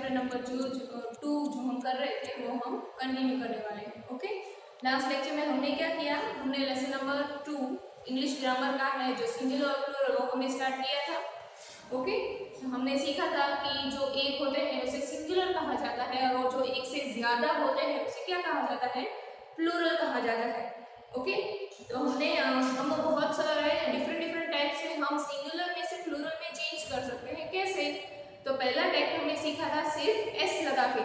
Chapter number 2 जो हम कर रहे थे वो हम कंटिन्यू करने वाले हैं। ओके, लास्ट लेक्चर में हमने क्या किया, हमने लेसन नंबर 2 इंग्लिश ग्रामर का है जो सिंगुलर और प्लूरल वो हमने स्टार्ट किया था। ओके, हमने सीखा था कि जो एक होते हैं उसे सिंगुलर कहा जाता है और जो एक से ज्यादा होते हैं उसे क्या कहा जाता है, प्लूरल कहा जाता है। ओके, तो हमने हम बहुत सारे डिफरेंट टाइप से हम सिंगुलर में से प्लूरल में चेंज कर सकते हैं। कैसे? तो पहला टाइप हमने सीखा था सिर्फ एस लगा के।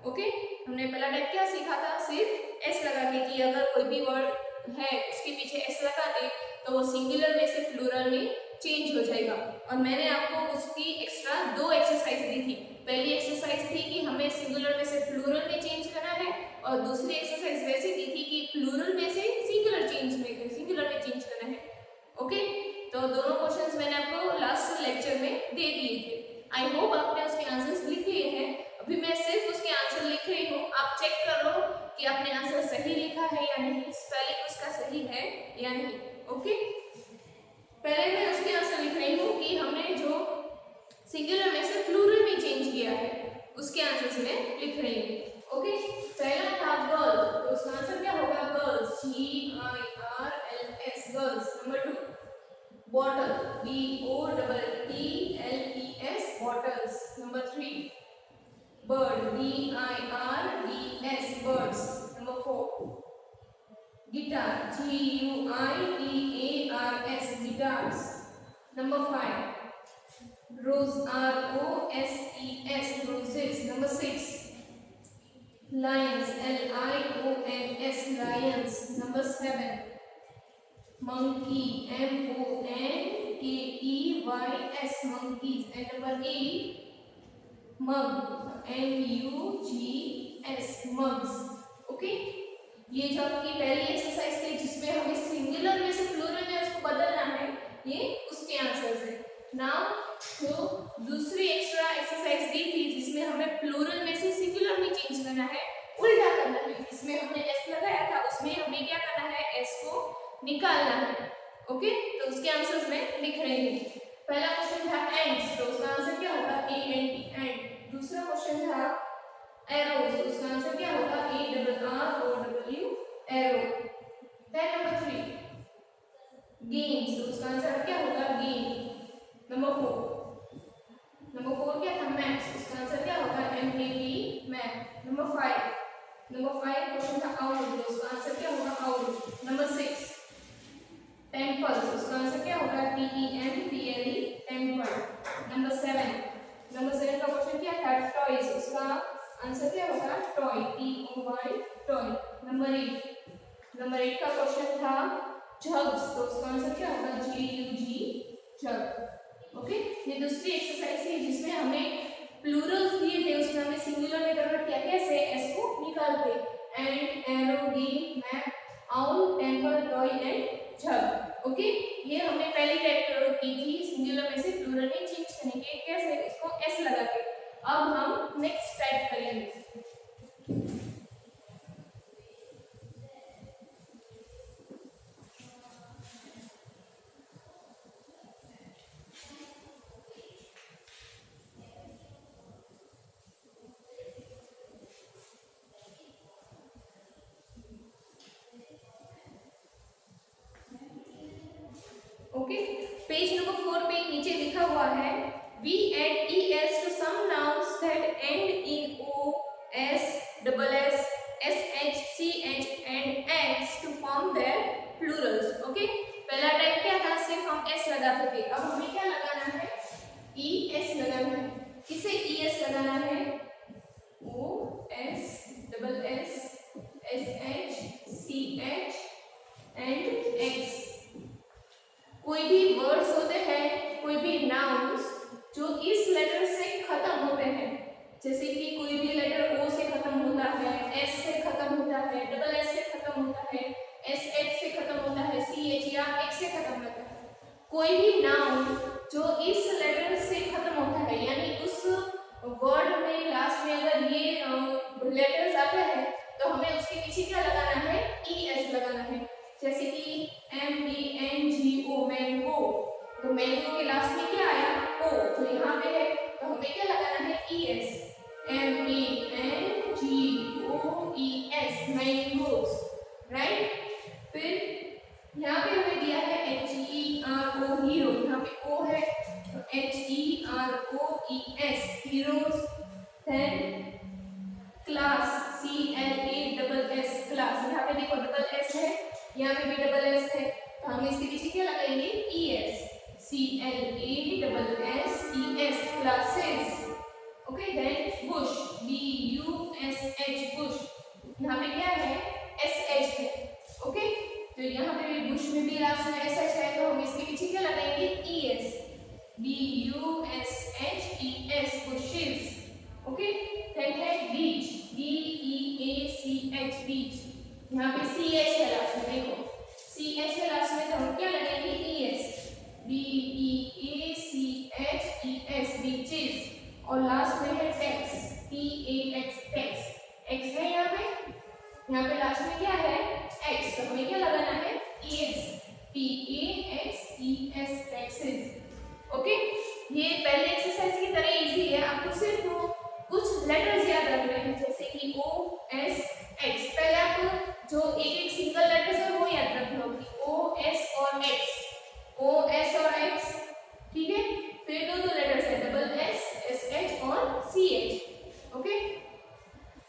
ओके, हमने पहला टाइप क्या सीखा था, सिर्फ एस लगा के, कि अगर कोई भी वर्ड है उसके पीछे एस लगा दे तो वो सिंगुलर में से प्लूरल में चेंज हो जाएगा। और मैंने आपको उसकी एक्स्ट्रा 2 एक्सरसाइज दी थी। पहली एक्सरसाइज थी कि हमें सिंगुलर में से प्लूरल में चेंज करना है और दूसरी एक्सरसाइज वैसी दी थी कि प्लूरल में से सिंगुलर में चेंज करना है। ओके, तो दोनों क्वेश्चंस मैंने आपको लास्ट लेक्चर में दे दिए थे। आई होप आपने उसके आंसर्स लिख लिए हैं। अभी मैं सिर्फ उसके आंसर लिख रही हूँ, आप चेक कर लो कि आपने आंसर सही लिखा है या नहीं, स्पेलिंग उसका सही है या नहीं। ओके, पहले मैं उसके आंसर लिख रही हूँ कि हमने जो सिंगुलर में से प्लूरल में चेंज किया है उसके आंसर मैं लिख रही हूँ। ओके, पहला था गर्ल, तो उसका आंसर क्या होगा, girls, GIRLS, girls. Number 2 bottle, BOTTLES, bottles. Number 3 bird, BIRDS, birds. Number 4 guitar, GUITARS, guitars. Number 5 rose, ROSES, roses. Number 6 lions, LIONS, lions. Number 7 monkey, MONKEYS, monkeys. And number 8 mug, MUGS, mugs. Okay, ये जो आपकी पहली exercise थी जिसमें हमें singular में से plural में उसको बदलना है, ये उसके आंसर्स है। नाउ जो दूसरी एक्स्ट्रा एक्सरसाइज दी थी जिसमें हमें प्लूरल में से सिंगुलर में चेंज करना है, उल्टा करना है। इसमें हमने एस लगाया था, उसमें हमें क्या करना है, एस को निकालना है। ओके, तो उसके आंसर्स मैं लिख रही हूँ। पहला क्वेश्चन था एंड्स, तो उसका आंसर क्या होगा, AND, एंड। दूसरा क्वेश्चन था एरोज, तो उसका आंसर क्या होगा, ARROW, arrow. Then number 3 games, तो उसका आंसर क्या होगा, गेम। नंबर 4 क्या था, मैप्स, उसका आंसर क्या होगा, MAP, मैप। नंबर 5 क्वेश्चन था आउल, तो उसका आंसर क्या होगा, आउल। नंबर 6 टेम्पल्स, उसका आंसर क्या होगा, TEMPLE, टेम्पल। नंबर 7 का क्वेश्चन क्या था, टॉयज, उसका आंसर क्या होगा, टॉय, TOY, टॉय। नंबर 8 का क्वेश्चन था जग्स, तो उसका आंसर क्या होगा, JUG, जग। ओके, ये दूसरी एक्सरसाइज है जिसमें हमें प्लूरल्स दिए थे, उसमें हमने सिंगुलर में कन्वर्ट किया। कैसे, एस को निकाल के, and, arrow, game, map, owl, temple, toy and jug. Okay, ये हमने पहली टाइप की थी सिंगुलर में से प्लूरल में चेंज करने के। कैसे, इसको एस लगा के। अब हम नेक्स्ट टाइप करेंगे। ओके, पेज नंबर 4 पे नीचे लिखा हुआ है, we add es to some nouns that end in o, s, double s, sh, ch and x to form their plurals. Okay, पहला टाइप क्या था, सिर्फ हम s लगाते थे। अब हमें क्या लगाना है, es लगाना है। किसे es लगाना है, o, s, double s, sh, ch and x। कोई भी वर्ड्स होते हैं, कोई भी नाउन्स जो इस लेटर से खत्म होते हैं, जैसे कि कोई भी लेटर ओ से खत्म होता है, एस से खत्म होता है, डबल एस से खत्म होता है, एस एच से खत्म होता है, सी एच या एक्स से खत्म होता है। कोई भी नाउन जो इस लेटर से खत्म होता है, यानी उस वर्ड में लास्ट में अगर ये लेटर्स आते हैं तो हमें उसके पीछे क्या लगाना है, ES लगाना है। जैसे कि MANGO, मैंगो, तो मैंगो के लास्ट में क्या आया, ओ, तो यहाँ पे है, तो हमें क्या लगाना है, ES। mangoes, mangoes, right. फिर यहाँ पे हमें दिया है HERO, हीरो, यहाँ पे O है तो HEROES, heroes. Then class, CLASS, class, यहाँ पे देखो डबल S है, यहाँ पे भी डबल S है, तो हम इसके पीछे क्या लगाएंगे, ES, CLASSES, classes. Okay, then bush, BUSH, bush, यहाँ पे क्या है, SH है। ओके, तो यहाँ पे भी बुश में भी लास्ट में SH है, तो हम इसके पीछे क्या लगाएंगे, ES, BUSHES, bushes। Okay, then है बीच, BEACH, बीच, यहाँ पे CH है लास्ट में, देखो CH है लास्ट में, तो हम क्या लगाएंगे, ES, BEACHES, बीचेस। और लास्ट में है टैक्स, TAX, टैक्स, X है यहाँ पे लास्ट में क्या है, X, तो हमें क्या लगाना है, ES, TAXES, टैक्सेस। ओके, ये पहले एक्सरसाइज की तरह इजी है, आपको सिर्फ कुछ लेटर्स याद रखने हैं, जैसे कि O S X। पहले आप जो एक सिंगल लेटर्स है वो याद रख लो कि O S और X, O S और X, ठीक है। फिर दो लेटर्स है, डबल S, SH और CH। ओके,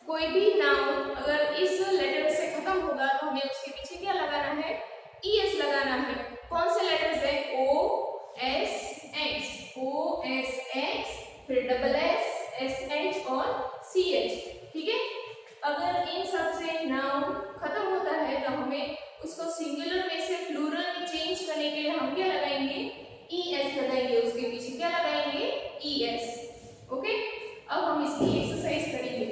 कोई भी नाउन अगर इस लेटर से खत्म होगा तो हमें उसके पीछे क्या लगाना है, ES लगाना है। कौन से लेटर्स है, O S X, O S X, फिर डबल S, SH और CH, ठीक है। अगर इन सब से नाउन खत्म होता है तो हमें उसको सिंगुलर में से प्लूरल में चेंज करने के लिए हम क्या लगाएंगे, ES लगाएंगे, उसके पीछे क्या लगाएंगे, ES। ओके, अब हम इसकी एक्सरसाइज करेंगे।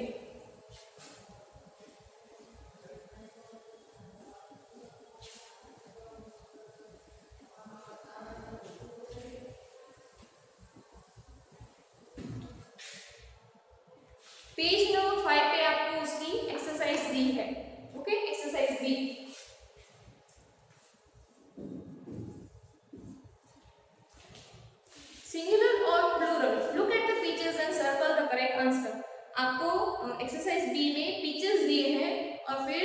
पेज नंबर 5 पे आपको उसकी एक्सरसाइज दी है। ओके, एक्सरसाइज बी, सिंगुलर और plural, look at the pictures and circle the correct answer. आपको एक्सरसाइज बी में पिक्चर्स दिए हैं और फिर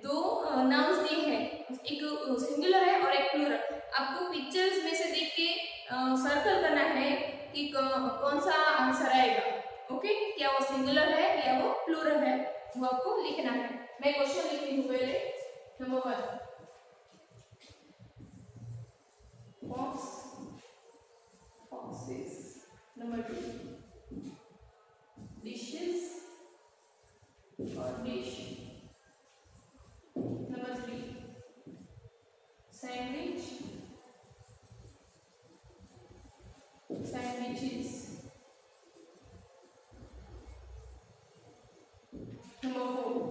दो नाउन्स दिए हैं, एक सिंगुलर है और एक प्लूरल। आपको पिक्चर्स में से देख के सर्कल करना है कि कौन सा आंसर आएगा। ओके, क्या वो सिंगुलर है या वो प्लूरल है, वो आपको लिखना है। मैं क्वेश्चन लिखती हूँ पहले। Number 1, box, boxes. Number 2, dishes or dish. Number 3, sandwich, sandwiches. Number 4,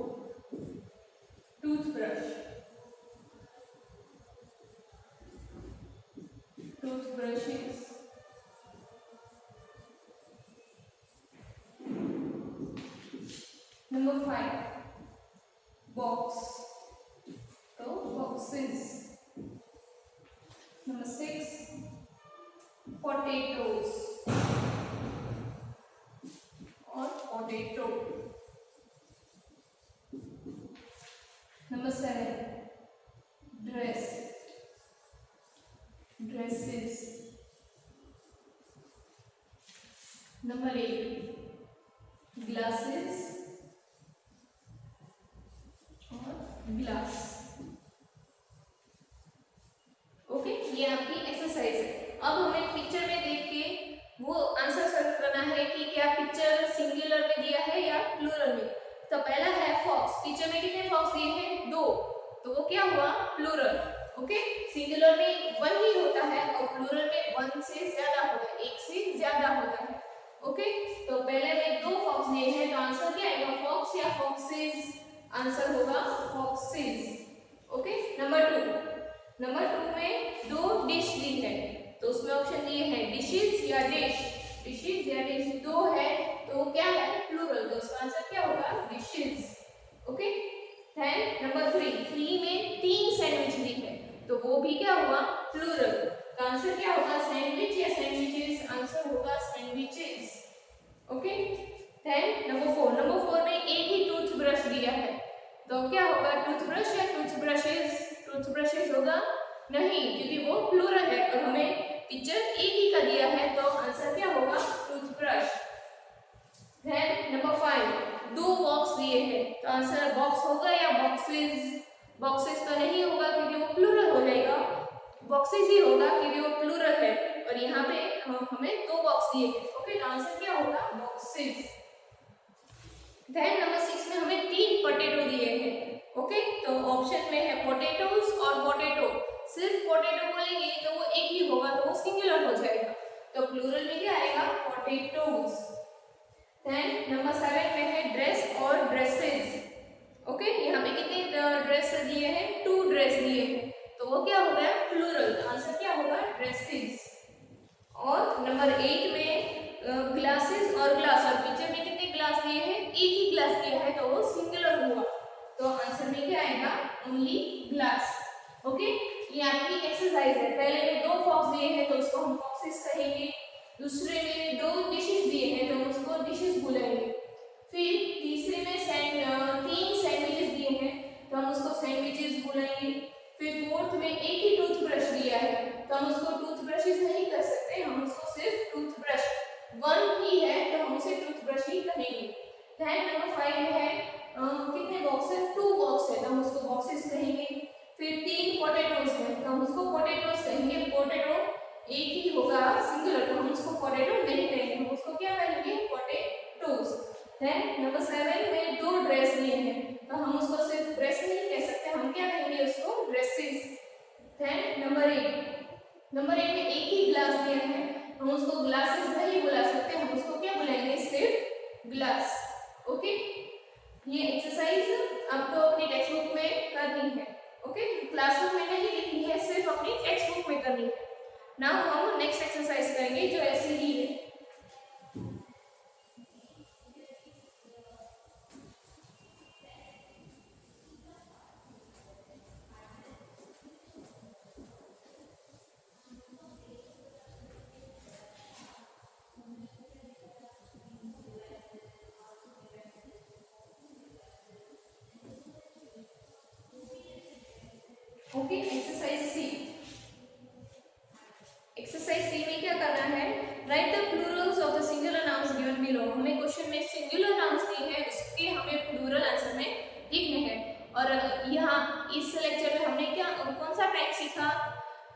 toothbrush, toothbrushes. Number 5, box, so boxes. Number 6, potatoes or potato. Number 7, dress, dresses. Number 8, glasses और ग्लास। ओके, ये आपकी एक्सरसाइज है। अब हमें पिक्चर में देख के वो आंसर सर्च करना है कि क्या पिक्चर सिंगुलर में दिया है या प्लूरल में। तो पहला है फॉक्स, पिक्चर में कितने फॉक्स दिए हैं, 2, तो वो क्या हुआ, प्लूरल। ओके, सिंगुलर में 1 ही होता है और प्लूरल में 1 से ज्यादा होता है, 1 से ज्यादा होता है। ओके, तो पहले में 2 फॉक्स दिए हैं, तो आंसर क्या आएगा, फॉक्स या फॉक्सेस, आंसर होगा फॉक्सेस। ओके, नंबर 2 में 2 डिश दी है, तो उसमें ऑप्शन दिए हैं डिशेस या डिश, डिशेस या डिश, 2 है तो क्या है, प्लूरल, तो उसका आंसर क्या होगा, डिशेस। ओके, देन नंबर 3 में 3 सैंडविच दी है, तो वो भी क्या हुआ, प्लूरल, तो आंसर क्या होगा, सैंडविच या सैंडविचेस, आंसर होगा सैंडविचेस। ओके, देन नंबर 4 में एक ही टूथ ब्रश दिया है, तो क्या होगा, टूथब्रश या टूथब्रशेस होगा नहीं, क्योंकि वो प्लूरल है और हमें पिक्चर एक ही का दिया है, तो आंसर क्या होगा, टूथब्रश। देन नंबर 5 दो बॉक्स दिए हैं, तो आंसर बॉक्स होगा या बॉक्सेस तो नहीं होगा क्योंकि वो प्लूरल हो जाएगा, बॉक्सेस ही होगा क्योंकि वो प्लूरल है और यहाँ पे हमें दो बॉक्स दिए हैं। ओके, आंसर क्या होगा, बॉक्सेस। देन नंबर 6 में हमें 3 पोटैटो दिए हैं। ओके, तो ऑप्शन में है पोटैटोज और पोटैटो, सिर्फ पोटैटो बोलेंगे तो वो एक ही होगा, तो वो सिंगुलर हो जाएगा, तो प्लूरल में क्या आएगा, पोटैटोज। देन नंबर 7 में है ड्रेस और ड्रेसेस। ओके, यहाँ पे कितने ड्रेस दिए हैं, 2 ड्रेस दिए हैं, तो वो क्या होगा, प्लूरल, आंसर क्या होगा, ड्रेसेस। और नंबर 8 में ग्लासेस और ग्लास, और पिक्चर में कितने ग्लास दिए हैं, एक ही ग्लास दिया है, तो वो सिंगुलर हुआ, तो आंसर में क्या आएगा, ओनली ग्लास। ओके, ये आपकी एक्सरसाइज है। पहले में 2 फॉक्स दिए हैं तो उसको हम फॉक्सेस कहेंगे, दूसरे में 2 डिशेस दिए हैं तो उसको डिशेस बुलाएंगे, फिर तीसरे में 3 सैंडविचेस दिए हैं तो हम उसको सैंडविचेस बुलाएंगे, फिर फोर्थ में एक ही टूथब्रश दिया है तो हम उसको टूथब्रशेस नहीं कर सकते, हम उसको सिर्फ टूथब्रश 1 ही है तो हम उसे टूथब्रश ही कहेंगे। देन नंबर 5 में है कितने बॉक्स है, 2 बॉक्स है तो हम उसको बॉक्सेस कहेंगे, फिर 3 पोटैटोज है तो हम उसको पोटैटोज कहेंगे, पोटैटो एक ही होगा सिंगुलर, तो हम उसको पोटैटो नहीं कहेंगे, हम उसको क्या कहेंगे, पोटैटोज। देन नंबर 7 में 2 ड्रेस दिए हैं तो हम उसको सिर्फ ड्रेस नहीं कह सकते, हम क्या कहेंगे उसको, ड्रेसेस। देन नंबर 8 में एक ही ग्लास दिया है, हम उसको ग्लासेस नहीं बुला सकते, हम उसको क्या बुलाएंगे, सिर्फ ग्लास। ओके, ये एक्सरसाइज आपको अपनी टेक्स्ट बुक में करनी है। ओके, क्लासरूम में नहीं लिखनी है, सिर्फ अपनी टेक्स्ट बुक में करनी है। नाउ हम नेक्स्ट एक्सरसाइज करेंगे जो ऐसे ही है। ओके, एक्सरसाइज सी में क्या करना है, right the Plurals of the singular nouns given below. हमें क्वेश्चन में सिंगुलर नाउन्स दिए हैं, उसके हमें प्लूरल आंसर में लिखने हैं। और यहाँ इस लेक्चर में हमने क्या कौन सा टाइप सीखा,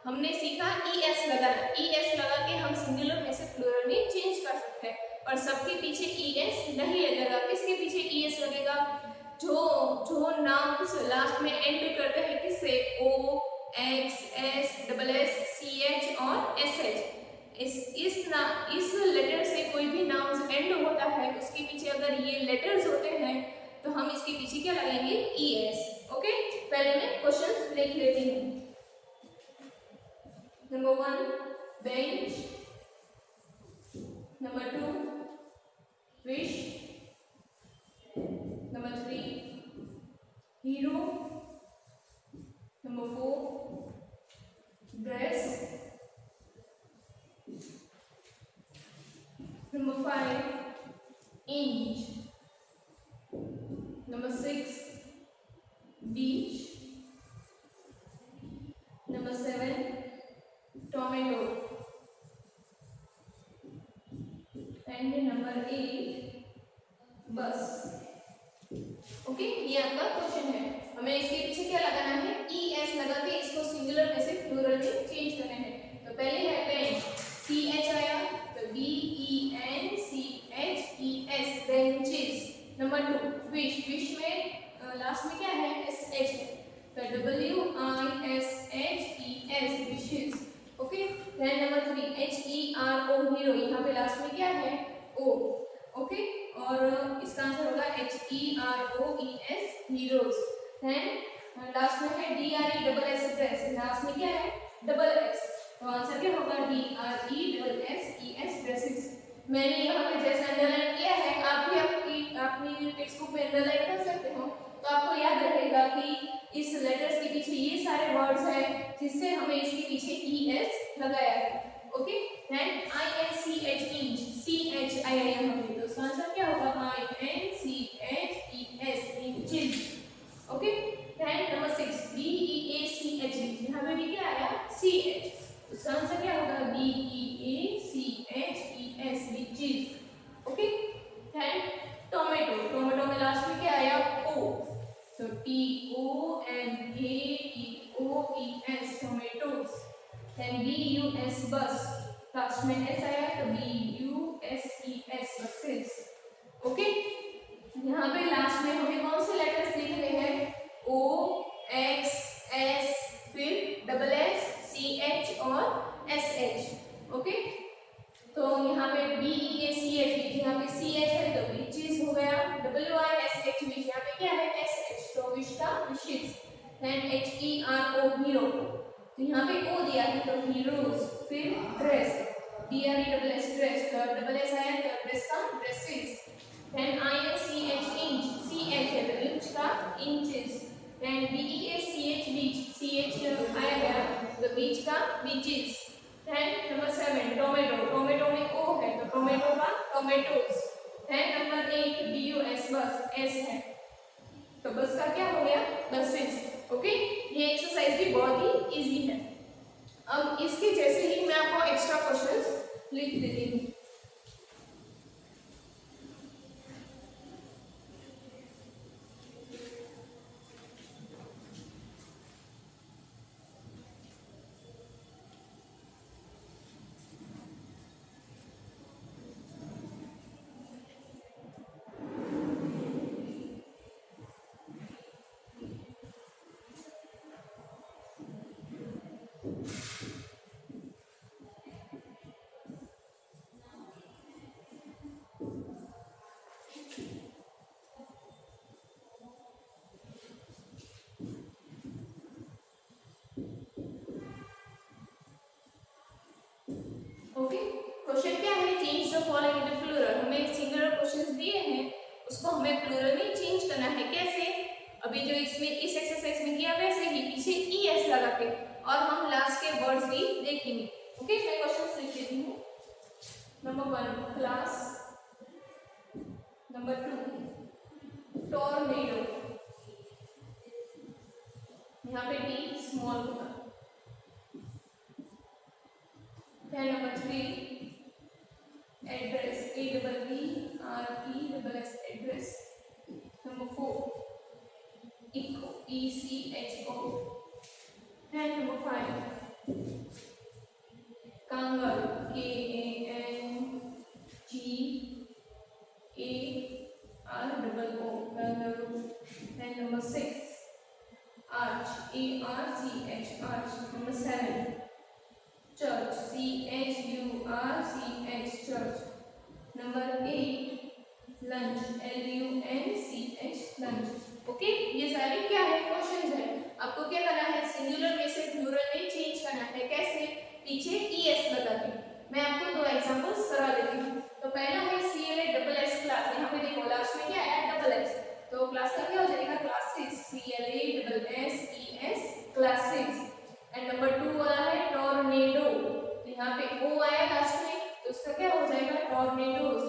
हमने सीखा ES लगाना, ES लगा के हम सिंगुलर में से प्लूरल में चेंज कर सकते हैं, और सबके पीछे ES नहीं लगेगा। किसके पीछे ES लगेगा, जो नाउन्स लास्ट में एंड करते हैं किससे, O, X, S, SS, CH और SH। इस लेटर से कोई भी नाउन्स एंड होता है, उसके पीछे अगर ये लेटर्स होते हैं तो हम इसके पीछे क्या लगाएंगे, ES। ओके, पहले मैं क्वेश्चन लिख लेती हूँ। Number 1 bench, number 2 fish, number 3 hero, number 4 dress, number 5 inch, number 6 beach, number 7 tomato, and number 8 बस। ओके, ये आपका क्वेश्चन है। हमें इसके पीछे क्या लगाना है, ES लगा के इसको सिंगुलर में से प्लूरल में चेंज करना है। तो पहले है बेंच, CH आया तो BENCHES, benches. Number 2 fish, fish में लास्ट में क्या है, SH तो WISHES, fishes. Okay, then number 3 HERO, hero, यहाँ पे लास्ट में क्या है, O। ओके, और इसका आंसर होगा HEROES, हीरोज। देन लास्ट में है DRESS, ड्रेस, लास्ट में क्या है, डबल S, तो आंसर क्या होगा, DRESSES, ड्रेसेस। मैंने यहाँ पे जैसे अंडरलाइन किया है, आप भी अपनी टेक्स्ट बुक में अंडरलाइन कर सकते हो, तो आपको याद रहेगा कि इस लेटर्स के पीछे ये सारे वर्ड्स हैं जिससे हमें इसके पीछे ES लगाया है। Okay, then INCH inch, CH आया यहाँ पे, तो इसका आंसर क्या होगा, CH, उसका आंसर क्या होगा BEACHES beaches. Okay, then tomato, tomato में लास्ट में क्या आया O, so TOMATOES tomatoes, then BUS bus, last में S आया तो BUSES buses। ओके, यहाँ पे लास्ट में हमें कौन से लेटर्स लिखने हैं O X S फिर डबल S CH और SH। ओके, तो यहाँ पे BEACH यहाँ पे CH है तो बीचेस हो गया, WISH यहाँ पे क्या है SH तो विश का विशेष, देन HERO हीरो, तो यहाँ पे O दिया है तो हीरोज, फिर ड्रेस DRESS ड्रेस, तो डबल S आया तो ड्रेस का dresses, then INCH inch, CH है तो इंच का inches, then BEACH beach, CH आया गया तो बीच का beaches, then number 7 tomato, tomato में O है तो टोमेटो का टोमेटोस, देन नंबर 8 BUS बस S है तो बस का क्या हो गया बसेस। ओके, ये एक्सरसाइज भी बहुत ही इजी है। अब इसके जैसे ही मैं आपको एक्स्ट्रा क्वेश्चंस लिख देती हूँ। ओके, क्वेश्चन क्या है change the following into plural, हमें सिंगुलर क्वेश्चंस दिए हैं उसको हमें प्लूरल में चेंज करना है। कैसे, अभी जो इसमें इस एक्सरसाइज में किया वैसे ही पीछे ES लगा के, और हम लास्ट के वर्ड्स भी देखेंगे। ओके, मैं क्वेश्चंस लिख देती हूँ। नंबर 1 क्लास, नंबर 2 टॉर्नेडो, यहाँ पे T स्मॉल होगा, then number 3 address, ADDRESS address, number 4 echo, ECHO, and number 5 kangaroo, KANGAROO, kangaroo, and number 6 arch, ARCH, arch, number 7 church, CHURCH, church, number 8 lunch, LUNCH, lunch। Okay, ये सारे क्या है questions है, आपको क्या करना है सिंगुलर में से प्लूरल में चेंज करना है। कैसे, पीछे ES लगा के। मैं आपको दो एग्जांपल्स करा देती हूँ। तो पहला है CLASS क्लास, यहाँ पे देखो लास्ट में क्या आया डबल S, तो क्लास का क्या हो जाएगा classes, CLASSES classes. And number 2 वाला है टॉर्नेडो, तो यहाँ पे O आया लास्ट में तो उसका क्या हो जाएगा टॉर्नेडोस,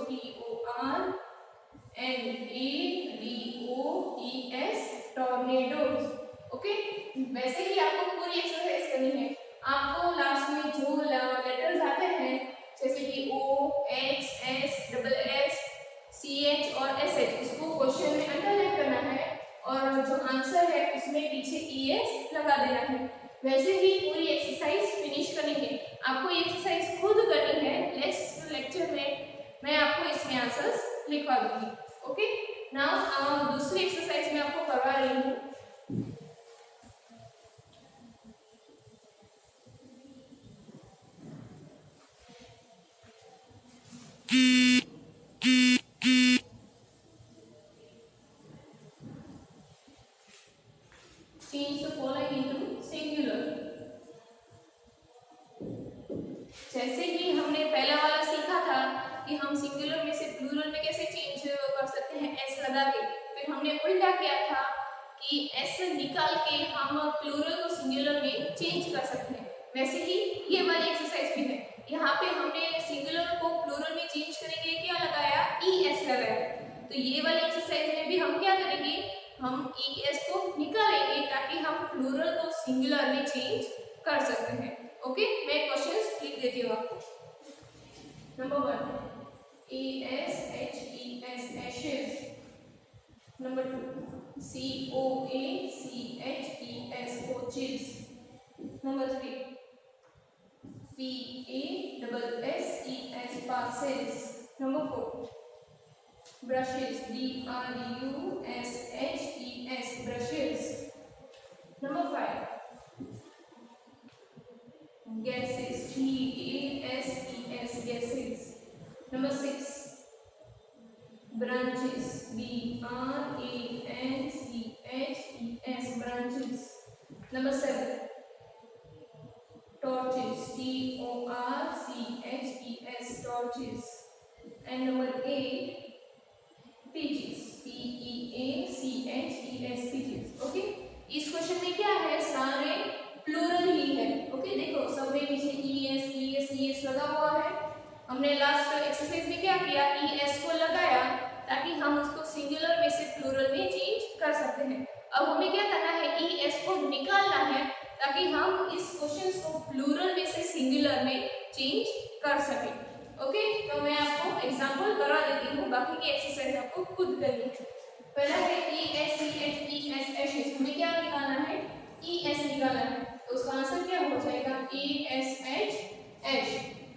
TORNADOES टॉर्नेडोस। ओके, वैसे ही आपको पूरी एक्सरसाइज करनी है। आपको लास्ट में जो लेटर्स आते हैं जैसे कि O, X, S, double S, CH और SH उसको क्वेश्चन में अंडरलाइन करना है और जो आंसर है उसमें पीछे ES लगा देना है। वैसे ही पूरी एक्सरसाइज फिनिश करनी है। आपको ये एक्सरसाइज खुद करनी है, नेक्स्ट लेक्चर में मैं आपको इसमें आंसर्स लिखवा दूंगी। ओके, नाउ दूसरी एक्सरसाइज मैं आपको करवा रही हूँ। Change the following into singular। जैसे कि हमने पहला वाला सीखा था कि हम सिंगुलर में से प्लूरल में कैसे चेंज कर सकते हैं S लगा के, फिर हमने उल्टा किया था कि S निकाल के हम प्लूरल को सिंगुलर में चेंज कर सकते हैं। वैसे ही ये वाली एक्सरसाइज भी है, यहाँ पे हमने सिंगुलर को प्लूरल में चेंज करेंगे, क्या लगाया ES लगाया। तो ये वाली एक्सरसाइज में भी हम क्या करेंगे, हम ES को निकालेंगे ताकि हम प्लूरल को सिंगुलर में चेंज कर सकते हैं। Number 1, ASHES, ashes. Number 2, COACHES, coaches. Number 3, PASSES, passes. Number 4, brushes, BRUSHES, brushes. Number 5, gases, GASES, gases. Number 6, branches, BRANCHES, branches. Number 7, torches, TORCHES, torches. And number 8, pages, PEACHES, pages. Okay, इस question में क्या है, सारे plural ही है. Okay, देखो सब में नीचे ES लगा हुआ है. हमने लास्ट एक्सरसाइज में क्या किया, ES को लगाया ताकि हम उसको सिंगुलर में से प्लूरल में चेंज कर सकते हैं. अब हमें क्या करना है, ES को निकालना है ताकि हम इस क्वेश्चन को प्लूरल में से सिंगुलर में चेंज कर सकें. ओके, तो मैं आपको एग्जांपल करा देती हूँ, बाकी की एक्सरसाइज आपको खुद करनी है. पहला है ESCHES, हमें क्या निकालना है, ES निकालना है, तो उसका आंसर क्या हो जाएगा, ESHH.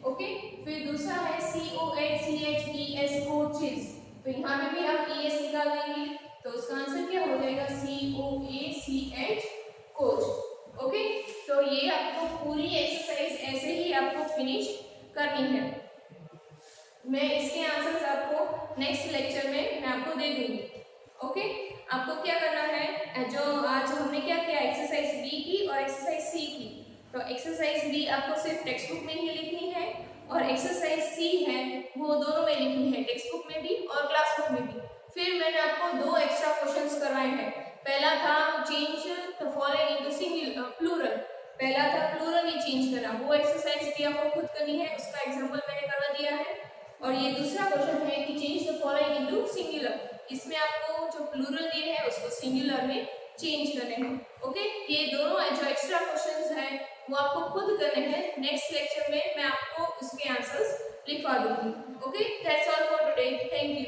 ओके, फिर दूसरा है COACHES, coaches, तो यहाँ पे भी आप ES निकाल देंगे तो उसका आंसर क्या हो जाएगा, COACH, coach. ओके, तो ये आपको पूरी एक्सरसाइज ऐसे ही आपको फिनिश करनी है. मैं इसके आंसर्स आपको नेक्स्ट लेक्चर में मैं आपको दे दूंगी. ओके, आपको क्या करना है, जो आज हमने क्या किया, एक्सरसाइज बी की और एक्सरसाइज सी की. तो एक्सरसाइज बी आपको सिर्फ टेक्स्ट बुक में ही लिखनी है और एक्सरसाइज सी है वो दोनों में लिखनी है, टेक्स्ट बुक में भी और क्लास बुक में भी. फिर मैंने आपको 2 एक्स्ट्रा क्वेश्चंस करवाए हैं. पहला था change the following into singular plural, पहला था प्लूरल ही चेंज करना, वो एक्सरसाइज भी आपको खुद करनी है, उसका एग्जांपल मैंने करवा दिया है. और ये दूसरा क्वेश्चन है कि change the following into singular, इसमें आपको जो प्लूरल दिए हैं उसको सिंगुलर में चेंज करने हैं. ओके, ये दोनों जो एक्स्ट्रा क्वेश्चंस हैं वो आपको खुद करने हैं. नेक्स्ट लेक्चर में मैं आपको उसके आंसर्स लिखवा दूंगी. Okay, that's all for today. Thank you.